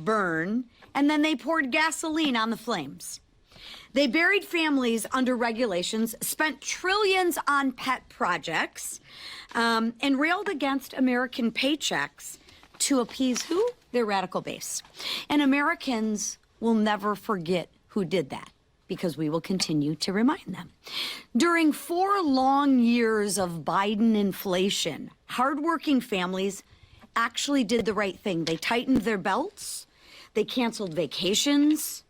burn, and then they poured gasoline on the flames. They buried families under regulations, spent trillions on pet projects, and railed against American paychecks to appease who? Their radical base. And Americans will never forget who did that, because we will continue to remind them. During 4 long years of Biden inflation, hardworking families actually did the right thing. They tightened their belts, they canceled vacations,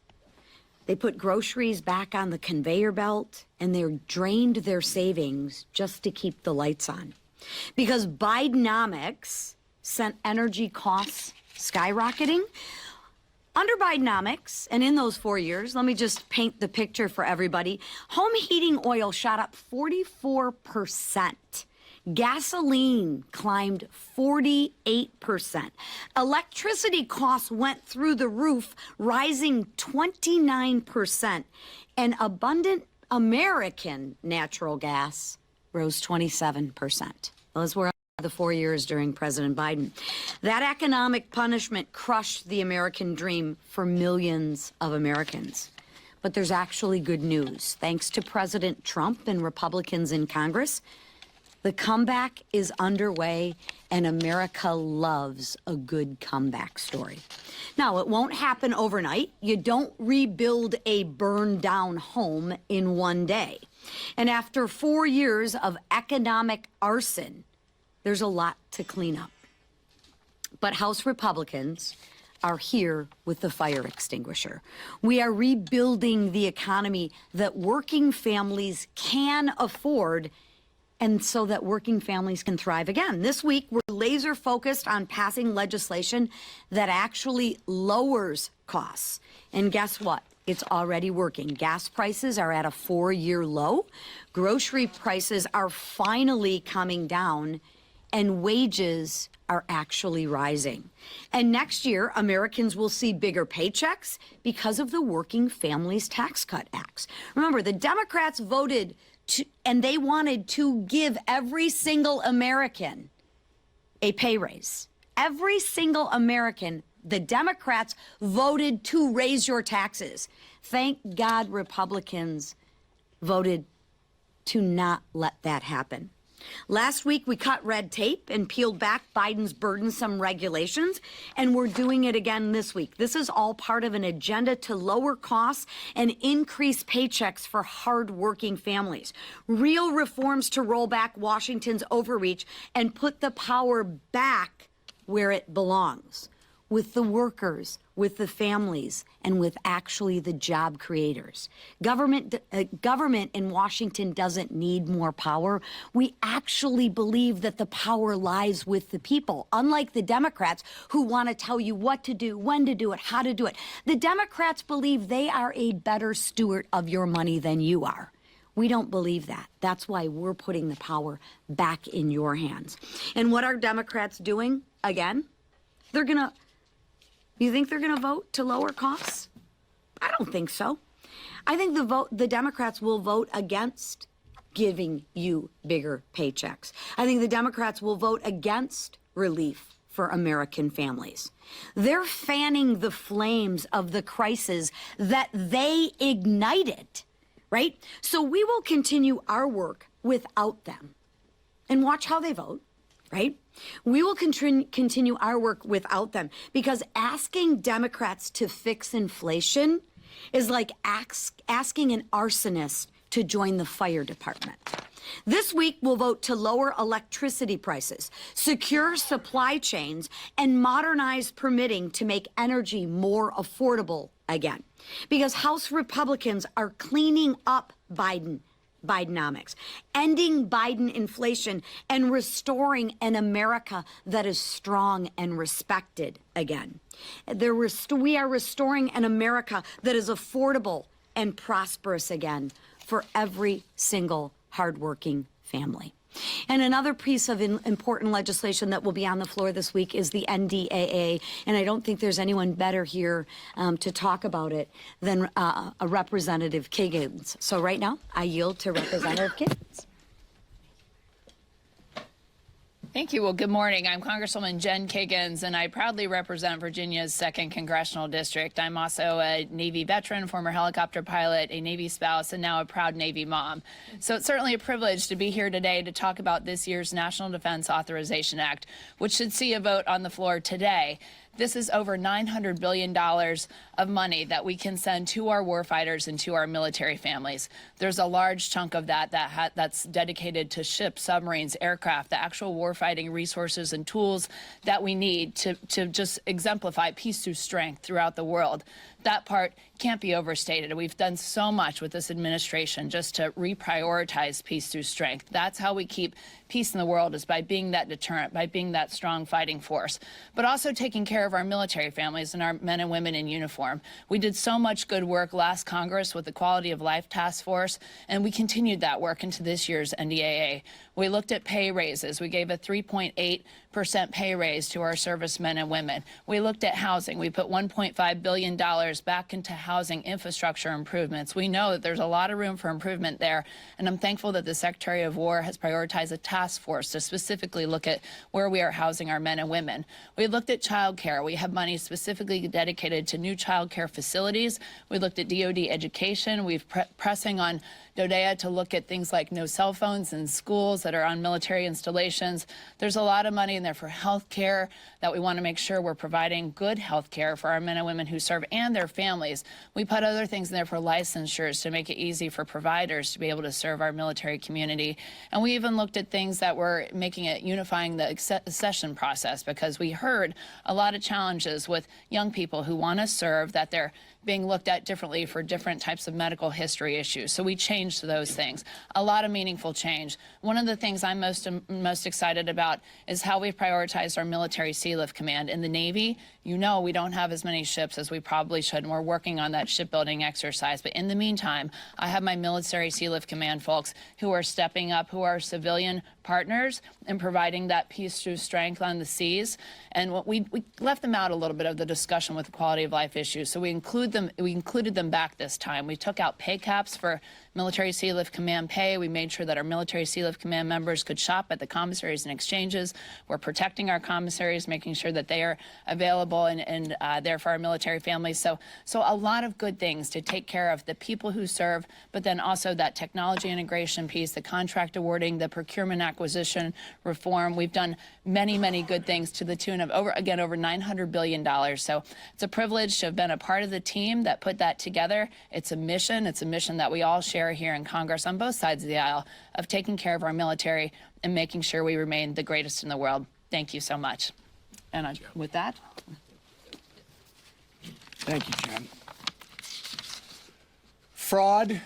they put groceries back on the conveyor belt, and they drained their savings just to keep the lights on. Because Bidenomics sent energy costs skyrocketing. Under Bidenomics, and in those 4 years, let me just paint the picture for everybody. Home heating oil shot up 44%. Gasoline climbed 48%. Electricity costs went through the roof, rising 29%. And abundant American natural gas rose 27%. Those were the 4 years during President Biden. That economic punishment crushed the American dream for millions of Americans. But there's actually good news. Thanks to President Trump and Republicans in Congress, the comeback is underway, and America loves a good comeback story. Now, it won't happen overnight. You don't rebuild a burned down home in one day. And after 4 years of economic arson, there's a lot to clean up. But House Republicans are here with the fire extinguisher. We are rebuilding the economy that working families can afford, and so that working families can thrive again. This week, we're laser focused on passing legislation that actually lowers costs. And guess what? It's already working. Gas prices are at a 4-year low. Grocery prices are finally coming down, and wages are actually rising. And next year, Americans will see bigger paychecks because of the Working Families Tax Cut Acts. Remember, the Democrats voted and they wanted to give every single American a pay raise. Every single American, the Democrats voted to raise your taxes. Thank God Republicans voted to not let that happen. Last week, we cut red tape and peeled back Biden's burdensome regulations, and we're doing it again this week. This is all part of an agenda to lower costs and increase paychecks for hardworking families. Real reforms to roll back Washington's overreach and put the power back where it belongs, with the workers, with the families, and with actually the job creators. Government in Washington doesn't need more power. We actually believe that the power lies with the people, unlike the Democrats who want to tell you what to do, when to do it, how to do it. The Democrats believe they are a better steward of your money than you are. We don't believe that. That's why we're putting the power back in your hands. And what are Democrats doing? Again, you think they're going to vote to lower costs? I don't think so. I think the Democrats will vote against giving you bigger paychecks. I think the Democrats will vote against relief for American families. They're fanning the flames of the crisis that they ignited, right? So we will continue our work without them. And watch how they vote, right? We will continue our work without them, because asking Democrats to fix inflation is like asking an arsonist to join the fire department. This week, we'll vote to lower electricity prices, secure supply chains, and modernize permitting to make energy more affordable again. Because House Republicans are cleaning up Bidenomics, ending Biden inflation, and restoring an America that is strong and respected again. We are restoring an America that is affordable and prosperous again for every single hardworking family. And another piece of important legislation that will be on the floor this week is the NDAA. And I don't think there's anyone better here to talk about it than a Representative Kiggins. So right now, I yield to Representative Kiggins. Thank you. Well, good morning. I'm Congresswoman Jen Kiggins, and I proudly represent Virginia's 2nd Congressional District. I'm also a Navy veteran, former helicopter pilot, a Navy spouse, and now a proud Navy mom. So it's certainly a privilege to be here today to talk about this year's National Defense Authorization Act, which should see a vote on the floor today. This is over $900 billion of money that we can send to our warfighters and to our military families. There's a large chunk of that's dedicated to ships, submarines, aircraft, the actual warfighting resources and tools that we need to just exemplify peace through strength throughout the world. That part can't be overstated. We've done so much with this administration just to reprioritize peace through strength. That's how we keep peace in the world, is by being that deterrent, by being that strong fighting force, but also taking care of our military families and our men and women in uniform. We did so much good work last Congress with the Quality of Life Task Force, and we continued that work into this year's NDAA. We looked at pay raises. We gave a 3.8% pay raise to our servicemen and women. We looked at housing. We put $1.5 billion back into housing infrastructure improvements. We know that there's a lot of room for improvement there, and I'm thankful that the Secretary of War has prioritized a task force to specifically look at where we are housing our men and women. We looked at child care. We have money specifically dedicated to new child care facilities. We looked at DoD education. We've pressing on DODEA to look at things like no cell phones in schools that are on military installations. There's a lot of money in there for health care that we want to make sure we're providing good health care for our men and women who serve and their families. We put other things in there for licensures to make it easy for providers to be able to serve our military community. And we even looked at things that were making it unifying the accession process, because we heard a lot of challenges with young people who want to serve, that they're being looked at differently for different types of medical history issues. So we changed those things. A lot of meaningful change. One of the things I'm most excited about is how we've prioritized our military Sea Lift Command. In the Navy, you know, we don't have as many ships as we probably should, and we're working on that shipbuilding exercise. But in the meantime, I have my military Sea Lift Command folks who are stepping up, who are civilian partners and providing that peace through strength on the seas. And we left them out a little bit of the discussion with the quality of life issues. So we included them back this time. We took out pay caps for military Sea Lift Command pay. We made sure that our military Sea Lift Command members could shop at the commissaries and exchanges. We're protecting our commissaries, making sure that they are available and there for our military families. So a lot of good things to take care of the people who serve, but then also that technology integration piece, the contract awarding, the procurement acquisition reform. We've done many, many good things to the tune of over $900 billion. So it's a privilege to have been a part of the team that put that together. It's a mission that we all share here in Congress on both sides of the aisle, of taking care of our military and making sure we remain the greatest in the world. Thank you so much. And with that. Thank you, Jen. Fraud,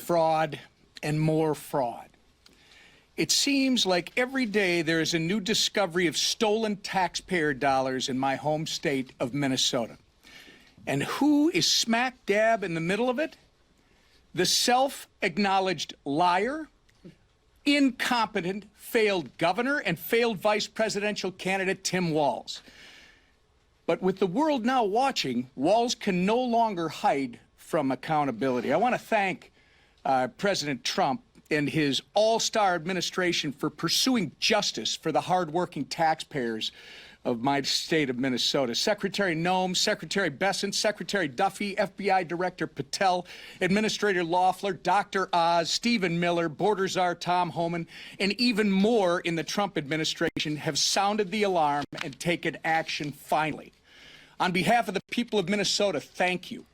fraud, and more fraud. It seems like every day there is a new discovery of stolen taxpayer dollars in my home state of Minnesota. And who is smack dab in the middle of it? The self-acknowledged liar, incompetent, failed governor, and failed vice presidential candidate Tim Walz. But with the world now watching, Walz can no longer hide from accountability. I want to thank President Trump and his all-star administration for pursuing justice for the hardworking taxpayers of my state of Minnesota. Secretary Noem, Secretary Bessent, Secretary Duffy, FBI Director Patel, Administrator Loeffler, Dr. Oz, Stephen Miller, Border Czar Tom Homan, and even more in the Trump administration have sounded the alarm and taken action finally. On behalf of the people of Minnesota, thank you.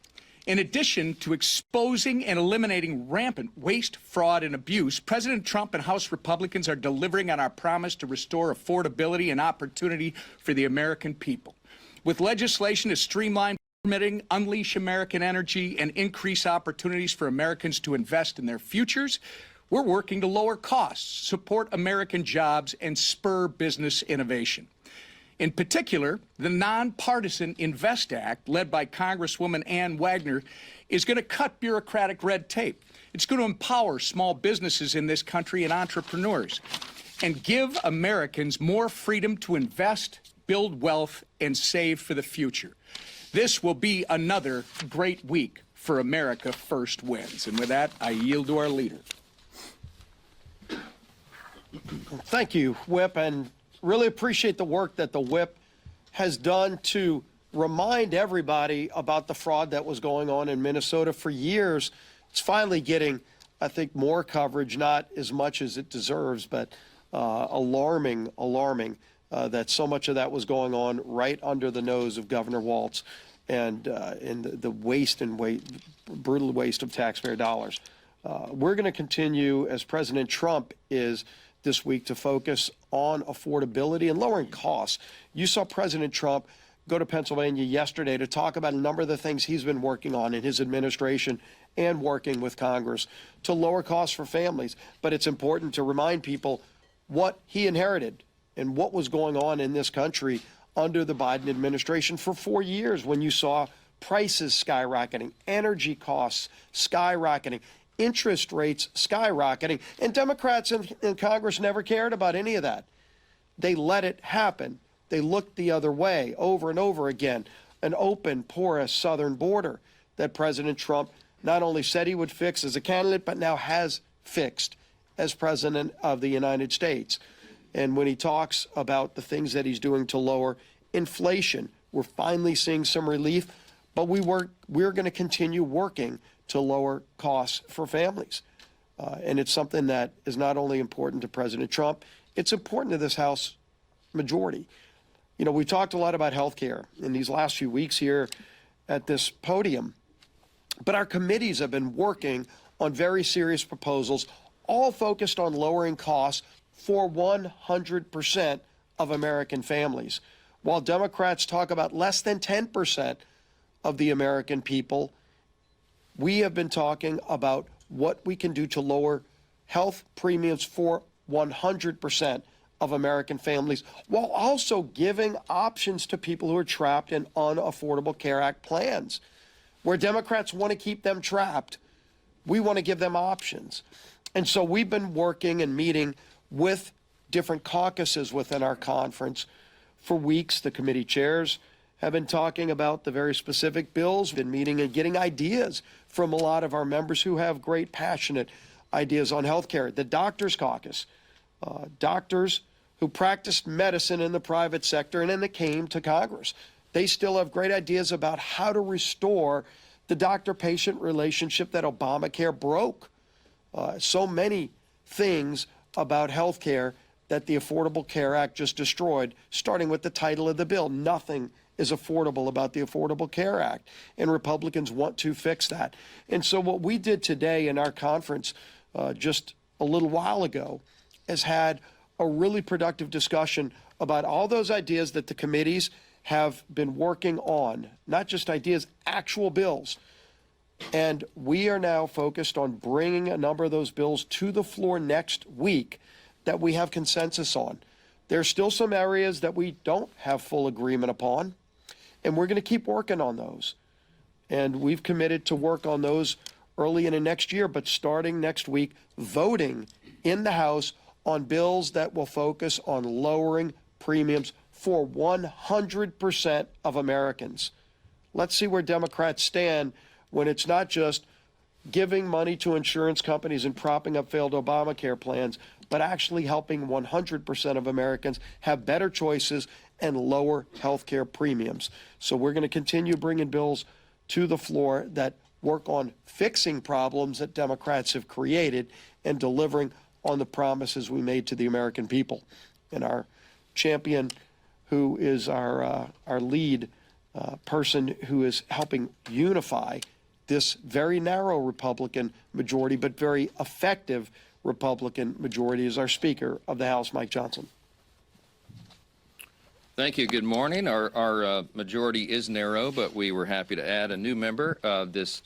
In addition to exposing and eliminating rampant waste, fraud, and abuse, President Trump and House Republicans are delivering on our promise to restore affordability and opportunity for the American people. With legislation to streamline permitting, unleash American energy, and increase opportunities for Americans to invest in their futures, we're working to lower costs, support American jobs, and spur business innovation. In particular, the nonpartisan INVEST Act, led by Congresswoman Ann Wagner, is going to cut bureaucratic red tape. It's going to empower small businesses in this country and entrepreneurs, and give Americans more freedom to invest, build wealth, and save for the future. This will be another great week for America First Wins. And with that, I yield to our leader. Thank you, Whip, and really appreciate the work that the Whip has done to remind everybody about the fraud that was going on in Minnesota for years. It's finally getting, I think, more coverage, not as much as it deserves, but alarming that so much of that was going on right under the nose of Governor Walz, and the brutal waste of taxpayer dollars. We're going to continue, as President Trump is this week, to focus on affordability and lowering costs. You saw President Trump go to Pennsylvania yesterday to talk about a number of the things he's been working on in his administration and working with Congress to lower costs for families. But it's important to remind people what he inherited and what was going on in this country under the Biden administration for 4 years, when you saw prices skyrocketing, energy costs skyrocketing, interest rates skyrocketing, and Democrats in Congress never cared about any of that. They let it happen. They looked the other way over and over again. An open, porous southern border that President Trump not only said he would fix as a candidate, but now has fixed as president of the United States. And when he talks about the things that he's doing to lower inflation, we're finally seeing some relief, but we're going to continue working to lower costs for families. And it's something that is not only important to President Trump, it's important to this House majority. You know, we talked a lot about health care in these last few weeks here at this podium, but our committees have been working on very serious proposals, all focused on lowering costs for 100% of American families. While Democrats talk about less than 10% of the American people, we have been talking about what we can do to lower health premiums for 100% of American families, while also giving options to people who are trapped in unaffordable Care Act plans. Where Democrats want to keep them trapped, we want to give them options. And so we've been working and meeting with different caucuses within our conference for weeks. The committee chairs have been talking about the very specific bills, been meeting and getting ideas from a lot of our members who have great, passionate ideas on health care. The Doctors Caucus, doctors who practiced medicine in the private sector and then they came to Congress. They still have great ideas about how to restore the doctor-patient relationship that Obamacare broke. So many things about health care that the Affordable Care Act just destroyed, starting with the title of the bill. Nothing is affordable about the Affordable Care Act, and Republicans want to fix that. And so what we did today in our conference just a little while ago is had a really productive discussion about all those ideas that the committees have been working on, not just ideas, actual bills. And we are now focused on bringing a number of those bills to the floor next week that we have consensus on. There's still some areas that we don't have full agreement upon, and we're going to keep working on those. And we've committed to work on those early in the next year, but starting next week, voting in the House on bills that will focus on lowering premiums for 100% of Americans. Let's see where Democrats stand when it's not just giving money to insurance companies and propping up failed Obamacare plans, but actually helping 100% of Americans have better choices and lower health care premiums. So we're going to continue bringing bills to the floor that work on fixing problems that Democrats have created and delivering on the promises we made to the American people. And our champion, who is our lead person who is helping unify this very narrow Republican majority, but very effective Republican majority, is our Speaker of the House, Mike Johnson. Thank you. Good morning. Our majority is narrow, but we were happy to add a new member this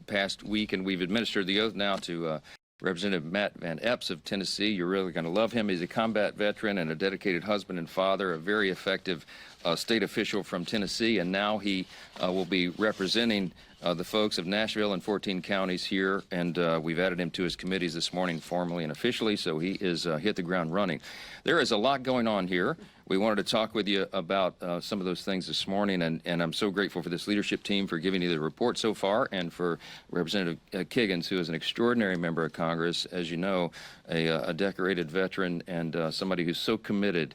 past week, and we've administered the oath now to Representative Matt Van Epps of Tennessee. You're really going to love him. He's a combat veteran and a dedicated husband and father, a very effective state official from Tennessee, and now he will be representing the folks of Nashville and 14 counties here, and we've added him to his committees this morning formally and officially, so he is hit the ground running. There is a lot going on here. We wanted to talk with you about some of those things this morning, and I'm so grateful for this leadership team for giving you the report so far, and for Representative Kiggins, who is an extraordinary member of Congress, as you know, a decorated veteran and somebody who's so committed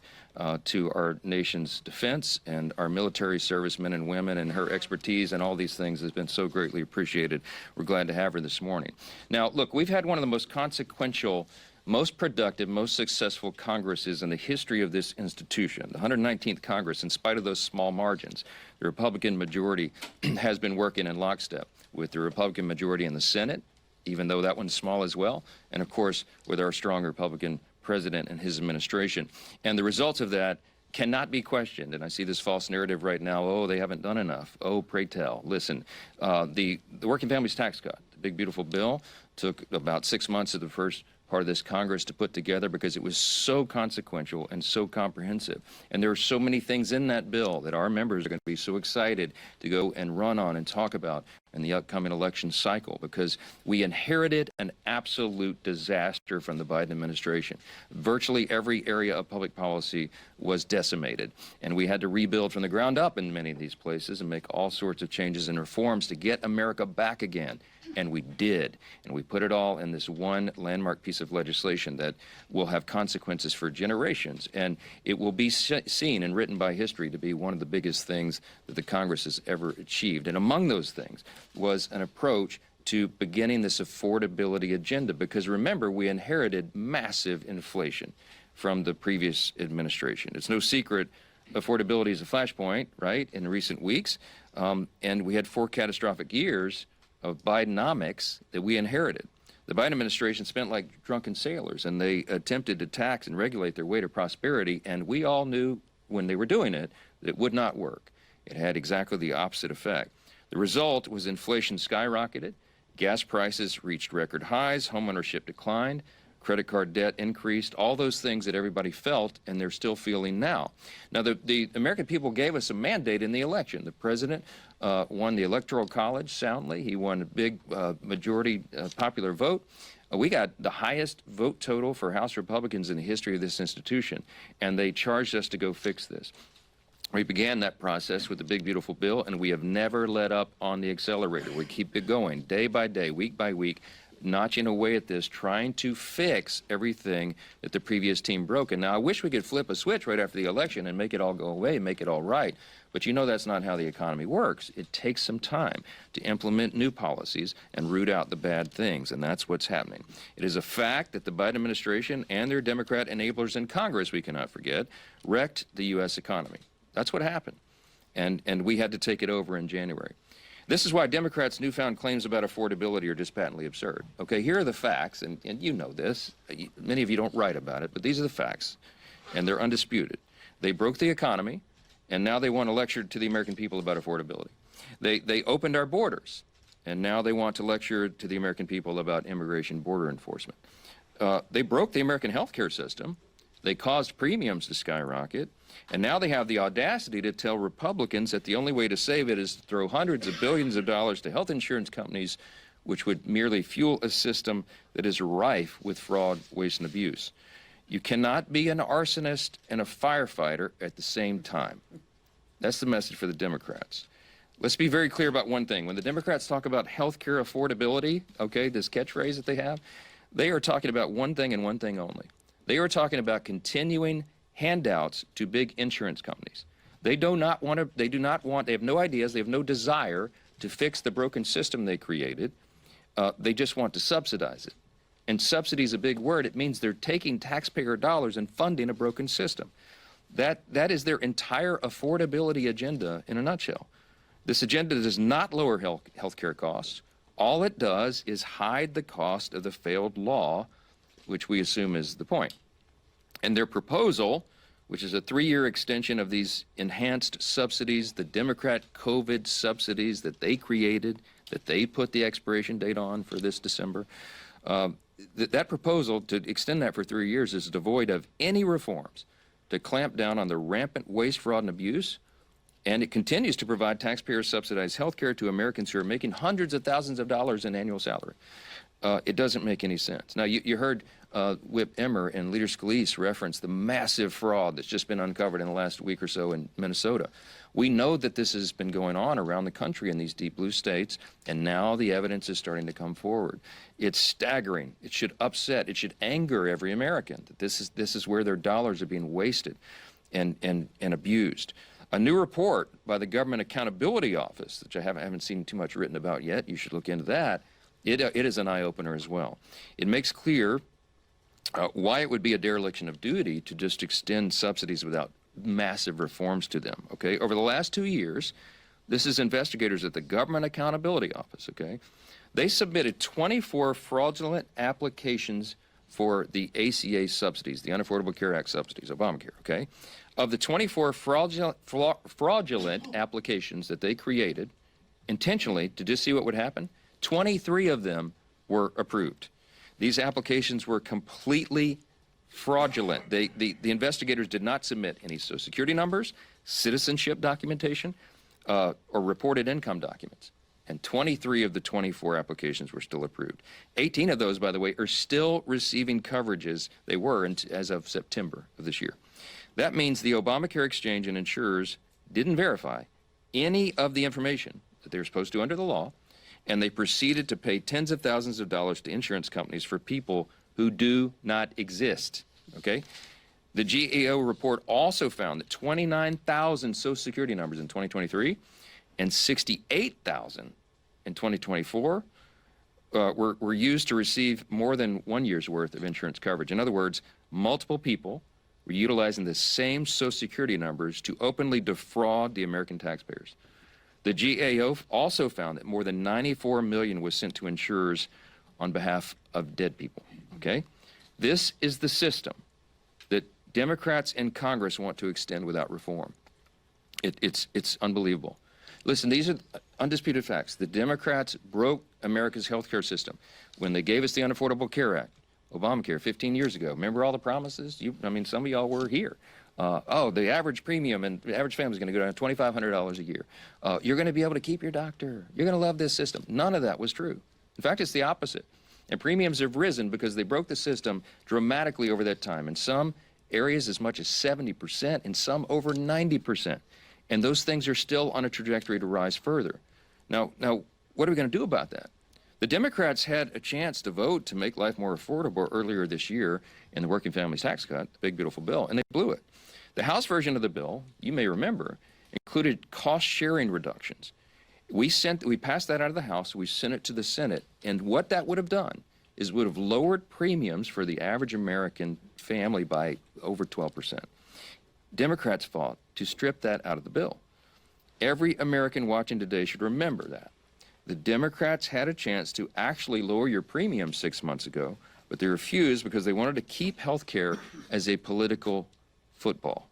to our nation's defense, and our military servicemen and women, and her expertise and all these things has been so greatly appreciated. We're glad to have her this morning. Now, look, we've had one of the most consequential, most productive, most successful Congresses in the history of this institution, the 119th Congress. In spite of those small margins, the Republican majority has been working in lockstep with the Republican majority in the Senate, even though that one's small as well, and of course with our strong Republican president and his administration. And the results of that cannot be questioned. And I see this false narrative right now, oh, they haven't done enough. Oh, pray tell. Listen, the Working Families Tax Cut, the big beautiful bill, took about 6 months of the first part of this Congress to put together because it was so consequential and so comprehensive. And there are so many things in that bill that our members are going to be so excited to go and run on and talk about in the upcoming election cycle, because we inherited an absolute disaster from the Biden administration. Virtually every area of public policy was decimated, and we had to rebuild from the ground up in many of these places and make all sorts of changes and reforms to get America back again. And we did. And we put it all in this one landmark piece of legislation that will have consequences for generations. And it will be seen and written by history to be one of the biggest things that the Congress has ever achieved. And among those things was an approach to beginning this affordability agenda. Because remember, we inherited massive inflation from the previous administration. It's no secret affordability is a flashpoint, right, in recent weeks. And we had 4 catastrophic years of Bidenomics that we inherited. The Biden administration spent like drunken sailors, and they attempted to tax and regulate their way to prosperity, and we all knew when they were doing it that it would not work. It had exactly the opposite effect. The result was inflation skyrocketed, gas prices reached record highs, homeownership declined, credit card debt increased, all those things that everybody felt and they're still feeling now. Now, the American people gave us a mandate in the election. The president won the Electoral College soundly. He won a big majority popular vote. We got the highest vote total for House Republicans in the history of this institution, and they charged us to go fix this. We began that process with the big, beautiful bill, and we have never let up on the accelerator. We keep it going day by day, week by week, notching away at this, trying to fix everything that the previous team broke. And now I wish we could flip a switch right after the election and make it all go away, make it all right. But you know that's not how the economy works. It takes some time to implement new policies and root out the bad things, and that's what's happening. It is a fact that the Biden administration and their Democrat enablers in Congress, we cannot forget, wrecked the U.S. economy. That's what happened, and we had to take it over in January. This is why Democrats' newfound claims about affordability are just patently absurd. Okay, here are the facts, and you know this. Many of you don't write about it, but these are the facts, and they're undisputed. They broke the economy, and now they want to lecture to the American people about affordability. They opened our borders, and now they want to lecture to the American people about immigration border enforcement. They broke the American health care system. They caused premiums to skyrocket. And now they have the audacity to tell Republicans that the only way to save it is to throw hundreds of billions of dollars to health insurance companies, which would merely fuel a system that is rife with fraud, waste, and abuse. You cannot be an arsonist and a firefighter at the same time. That's the message for the Democrats. Let's be very clear about one thing. When the Democrats talk about health care affordability, okay, this catchphrase that they have, they are talking about one thing and one thing only. They are talking about continuing handouts to big insurance companies. They have no ideas, they have no desire to fix the broken system they created. They just want to subsidize it. And subsidy is a big word. It means they're taking taxpayer dollars and funding a broken system. That is their entire affordability agenda in a nutshell. This agenda does not lower health care costs. All it does is hide the cost of the failed law, which we assume is the point. And their proposal, which is a 3-year extension of these enhanced subsidies, the Democrat COVID subsidies that they created, that they put the expiration date on for this December, that proposal to extend that for 3 years is devoid of any reforms to clamp down on the rampant waste, fraud, and abuse. And it continues to provide taxpayer-subsidized health care to Americans who are making hundreds of thousands of dollars in annual salary. It doesn't make any sense. Now, you heard Whip Emmer and Leader Scalise reference the massive fraud that's just been uncovered in the last week or so in Minnesota. We know that this has been going on around the country in these deep blue states, and now the evidence is starting to come forward. It's staggering. It should upset. It should anger every American that this is where their dollars are being wasted. and abused. A new report by the Government Accountability Office, which I haven't seen too much written about yet, you should look into that. It is an eye-opener as well. It makes clear why it would be a dereliction of duty to just extend subsidies without massive reforms to them, okay? Over the last 2 years, this is investigators at the Government Accountability Office, okay? They submitted 24 fraudulent applications for the ACA subsidies, the Unaffordable Care Act subsidies, Obamacare, okay? Of the 24 fraudulent applications that they created intentionally to just see what would happen, 23 of them were approved. These applications were completely fraudulent. The investigators did not submit any Social Security numbers, citizenship documentation, or reported income documents. And 23 of the 24 applications were still approved. 18 of those, by the way, are still receiving coverages they were as of September of this year. That means the Obamacare exchange and insurers didn't verify any of the information that they were supposed to under the law, and they proceeded to pay tens of thousands of dollars to insurance companies for people who do not exist, okay? The GAO report also found that 29,000 Social Security numbers in 2023 and 68,000 in 2024 were used to receive more than 1 year's worth of insurance coverage. In other words, multiple people were utilizing the same Social Security numbers to openly defraud the American taxpayers. The GAO also found that more than $94 million was sent to insurers on behalf of dead people, okay? This is the system that Democrats in Congress want to extend without reform. It's unbelievable. Listen, these are undisputed facts. The Democrats broke America's health care system when they gave us the Unaffordable Care Act, Obamacare, 15 years ago. Remember all the promises? I mean, some of y'all were here. The average premium and the average family is going to go down to $2,500 a year. You're going to be able to keep your doctor. You're going to love this system. None of that was true. In fact, it's the opposite. And premiums have risen because they broke the system dramatically over that time. In some areas, as much as 70%, in some over 90%. And those things are still on a trajectory to rise further. Now, what are we going to do about that? The Democrats had a chance to vote to make life more affordable earlier this year in the Working Families Tax Cut, the big, beautiful bill, and they blew it. The House version of the bill, you may remember, included cost-sharing reductions. We passed that out of the House, we sent it to the Senate, and what that would have done is would have lowered premiums for the average American family by over 12%. Democrats fought to strip that out of the bill. Every American watching today should remember that. The Democrats had a chance to actually lower your premium 6 months ago, but they refused because they wanted to keep health care as a political football.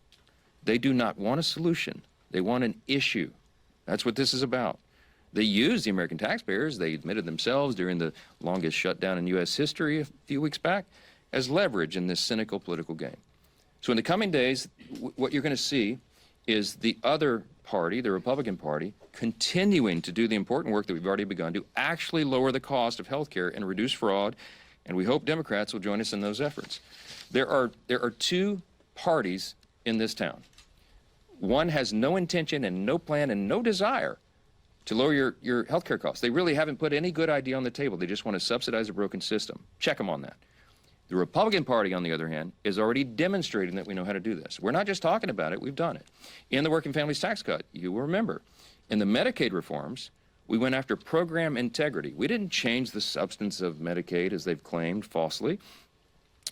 They do not want a solution. They want an issue. That's what this is about. They used the American taxpayers, they admitted themselves during the longest shutdown in U.S. history a few weeks back, as leverage in this cynical political game. So in the coming days, what you're going to see is the other party, the Republican Party, continuing to do the important work that we've already begun to actually lower the cost of health care and reduce fraud, and we hope Democrats will join us in those efforts. There are two parties in this town. One has no intention and no plan and no desire to lower your health care costs. They really haven't put any good idea on the table. They just want to subsidize a broken system. Check them on that. The Republican Party, on the other hand, is already demonstrating that we know how to do this. We're not just talking about it, we've done it. In the Working Families Tax Cut, you will remember, in the Medicaid reforms, we went after program integrity. We didn't change the substance of Medicaid, as they've claimed falsely.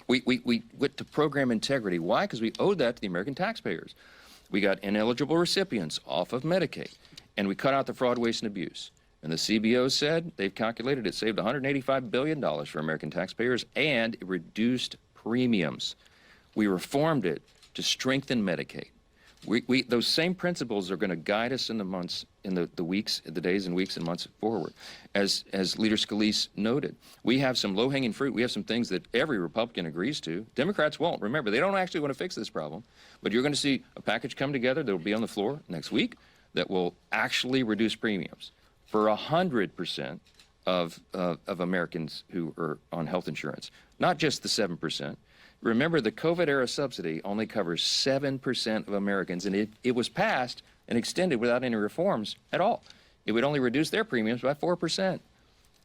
We went to program integrity. Why? Because we owed that to the American taxpayers. We got ineligible recipients off of Medicaid, and we cut out the fraud, waste, and abuse. And the CBO said they've calculated it saved $185 billion for American taxpayers, and it reduced premiums. We reformed it to strengthen Medicaid. Those same principles are going to guide us in the months, in the days and weeks and months forward. As Leader Scalise noted, we have some low-hanging fruit. We have some things that every Republican agrees to. Democrats won't. Remember, they don't actually want to fix this problem. But you're going to see a package come together that will be on the floor next week that will actually reduce premiums for 100% of Americans who are on health insurance, not just the 7%. Remember, the COVID-era subsidy only covers 7% of Americans, and it was passed and extended without any reforms at all. It would only reduce their premiums by 4%.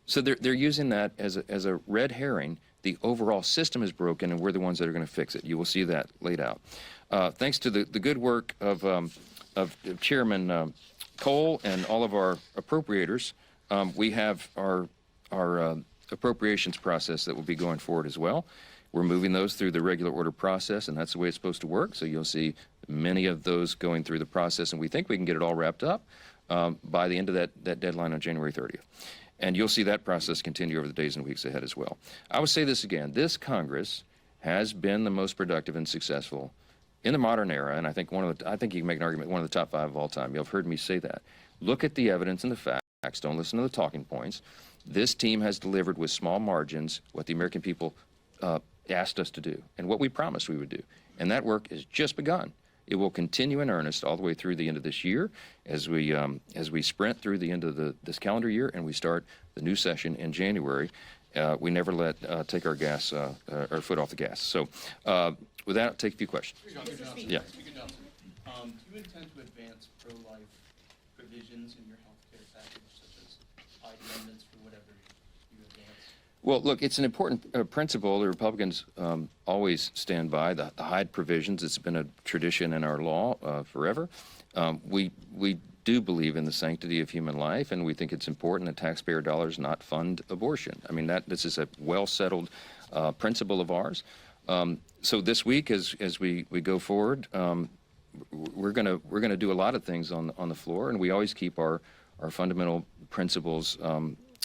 So they're using that as a red herring The overall system is broken, and we're the ones that are going to fix it. You will see that laid out. Thanks to the good work of Chairman Cole and all of our appropriators, we have our appropriations process that will be going forward as well. We're moving those through the regular order process, and that's the way it's supposed to work. So you'll see many of those going through the process, and we think we can get it all wrapped up by the end of that deadline on January 30th. And you'll see that process continue over the days and weeks ahead as well. I would say this again. This Congress has been the most productive and successful in the modern era, and I think I think you can make an argument, one of the top 5 of all time. You've heard me say that. Look at the evidence and the facts. Don't listen to the talking points. This team has delivered with small margins what the American people asked us to do and what we promised we would do. And that work has just begun. It will continue in earnest all the way through the end of this year as we sprint through the end of this calendar year and we start the new session in January. We never let take our foot off the gas. So with that, I'll take a few questions. Yeah. Speaker Johnson, do you intend to advance pro-life provisions in your health care package, such as ID amendments for whatever you advance? Well, look, it's an important principle the Republicans always stand by, the Hyde provisions. It's been a tradition in our law forever. We do believe in the sanctity of human life, and we think it's important that taxpayer dollars not fund abortion. I mean, this is a well-settled principle of ours. So this week, as we go forward, we're gonna do a lot of things on the floor, and we always keep our fundamental principles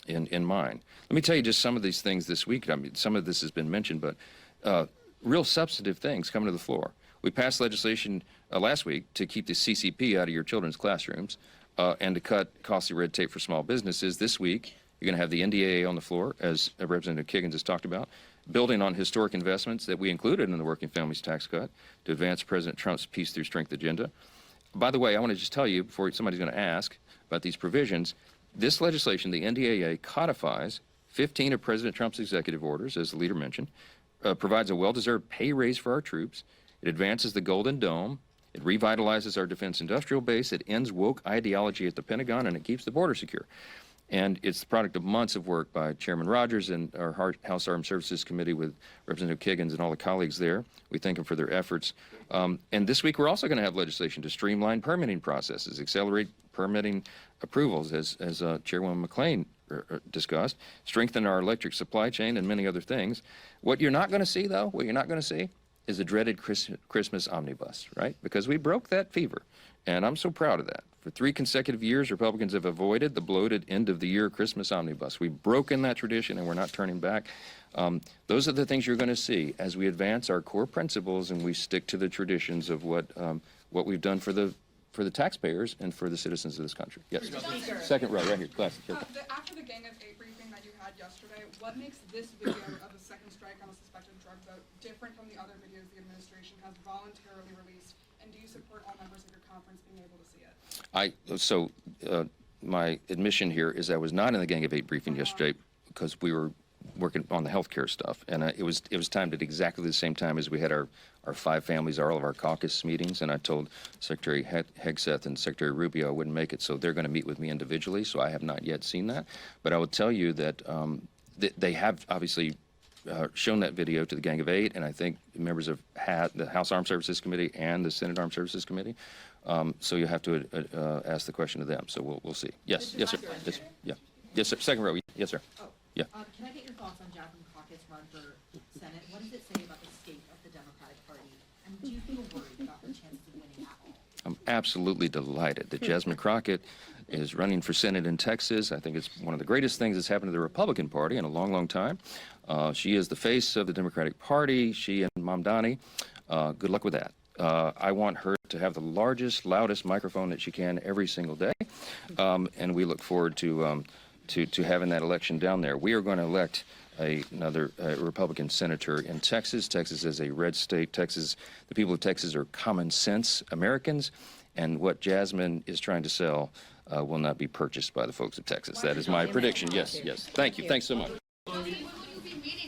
in mind. Let me tell you just some of these things this week. I mean, some of this has been mentioned, but real substantive things coming to the floor. We passed legislation last week to keep the CCP out of your children's classrooms and to cut costly red tape for small businesses. This week, you're going to have the NDAA on the floor, as Representative Kiggins has talked about, building on historic investments that we included in the Working Families Tax Cut to advance President Trump's Peace Through Strength agenda. By the way, I want to just tell you, before somebody's going to ask about these provisions, this legislation, the NDAA, codifies 15 of President Trump's executive orders, as the leader mentioned, provides a well-deserved pay raise for our troops. It advances the Golden Dome. It revitalizes our defense industrial base. It ends woke ideology at the Pentagon, and it keeps the border secure. And it's the product of months of work by Chairman Rogers and our House Armed Services Committee with Representative Kiggins and all the colleagues there. We thank them for their efforts. And this week, we're also going to have legislation to streamline permitting processes, accelerate permitting approvals, as Chairwoman McClain discussed, strengthen our electric supply chain, and many other things. What you're not going to see, though, is the dreaded Christmas omnibus, right? Because we broke that fever, and I'm so proud of that. For 3 consecutive years, Republicans have avoided the bloated end-of-the-year Christmas omnibus. We've broken that tradition, and we're not turning back. Those are the things you're going to see as we advance our core principles and we stick to the traditions of what we've done for the taxpayers and for the citizens of this country. Yes. Second row, right here. Class. After the Gang of 8 briefing that you had yesterday, what makes this video of a second strike on a suspected drug vote different from the other videos the administration has voluntarily released? And do you support all members of your conference being able to see it? My admission here is I was not in the Gang of 8 briefing yesterday because we were working on the health care stuff, and it was timed at exactly the same time as we had our 5 families, all of our caucus meetings, and I told Secretary Hegseth and Secretary Rubio I wouldn't make it, so they're going to meet with me individually, so I have not yet seen that. But I will tell you that they have obviously shown that video to the Gang of 8, and I think members of the House Armed Services Committee and the Senate Armed Services Committee. So you have to ask the question to them. So we'll see. Yes, yes, sir. Yes, yeah, yes, sir. Second row. Yes, sir. Oh. Yeah. Can I get your thoughts on Jasmine Crockett's run for Senate? What does it say about the state of the Democratic Party? And do you feel worried about her chances of winning at all? I'm absolutely delighted that Jasmine Crockett is running for Senate in Texas. I think it's one of the greatest things that's happened to the Republican Party in a long, long time. She is the face of the Democratic Party. She and Mamdani. Good luck with that. I want her to have the largest, loudest microphone that she can every single day, and we look forward to having that election down there. We are going to elect another Republican senator in Texas. Texas is a red state. The people of Texas are common sense Americans, and what Jasmine is trying to sell will not be purchased by the folks of Texas. That is my prediction. Yes, yes. Thank you. Thanks so much.